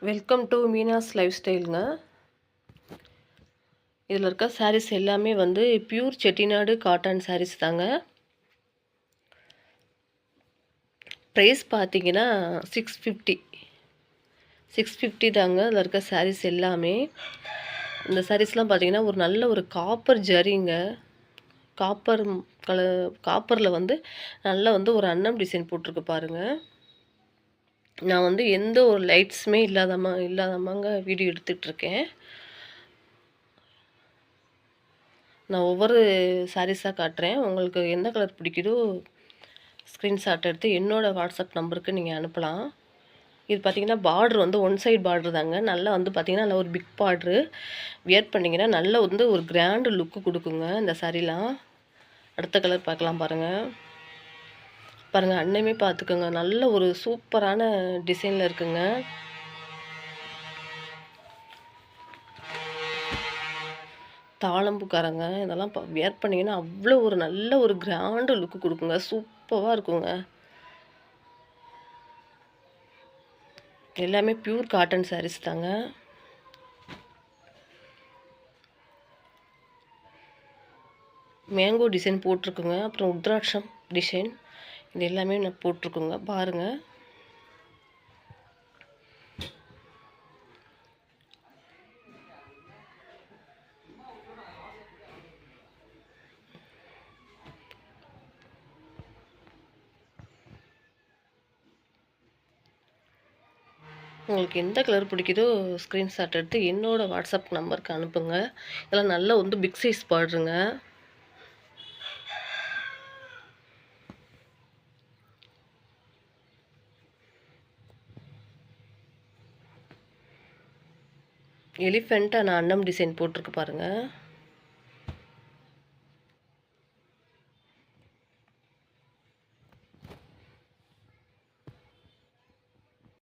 Welcome to Meena's life ஸ்டைலுங்க. இதில் இருக்க சாரீஸ் எல்லாமே வந்து பியூர் செட்டிநாடு காட்டன் சாரீஸ் தாங்க. ப்ரைஸ் பார்த்தீங்கன்னா 650 தாங்க. அதில் இருக்க சாரீஸ் எல்லாமே. இந்த சாரீஸ்லாம் பார்த்தீங்கன்னா ஒரு நல்ல ஒரு காப்பர் ஜரிங்க. காப்பரில் வந்து நல்லா வந்து ஒரு அன்னம் டிசைன் போட்டிருக்கு பாருங்கள். நான் வந்து எந்த ஒரு லைட்ஸுமே இல்லாதமாங்க வீடியோ எடுத்துகிட்ருக்கேன். நான் ஒவ்வொரு சாரீஸாக காட்டுறேன். உங்களுக்கு எந்த கலர் பிடிக்குதோ ஸ்க்ரீன்ஷாட் எடுத்து என்னோடய வாட்ஸ்அப் நம்பருக்கு நீங்கள் அனுப்பலாம். இது பார்த்திங்கன்னா பார்ட்ரு வந்து ஒன் சைடு பார்ட்ரு தாங்க. நல்லா வந்து பார்த்திங்கன்னா நல்லா ஒரு பிக் பார்ட்ரு. வியர் பண்ணிங்கன்னா நல்லா வந்து ஒரு கிராண்டு லுக்கு கொடுக்குங்க இந்த சாரீலாம். அடுத்த கலர் பார்க்கலாம் பாருங்கள். அன்னமே பார்த்துக்கோங்க. நல்ல ஒரு சூப்பரான டிசைனில் இருக்குங்க. தாளம்பூக்காரங்க இதெல்லாம் வியர் பண்ணிங்கன்னா அவ்வளோ ஒரு நல்ல ஒரு கிராண்டு லுக்கு கொடுக்குங்க. சூப்பராக இருக்குங்க. எல்லாமே பியூர் காட்டன் சாரீஸ் தாங்க. மேங்கோ டிசைன் போட்டிருக்குங்க. அப்புறம் உத்ராட்சம் டிசைன் இது எல்லாமே நான் போட்டிருக்குங்க பாருங்கள். உங்களுக்கு எந்த கலர் பிடிக்குதோ ஸ்க்ரீன்ஷாட் எடுத்து என்னோடய வாட்ஸ்அப் நம்பருக்கு அனுப்புங்க. இதெல்லாம் நல்லா வந்து பிக் சைஸ் பாடுறேங்க. எலிஃபெண்ட்டாக நான் அன்னம் டிசைன் போட்டிருக்கு பாருங்கள்.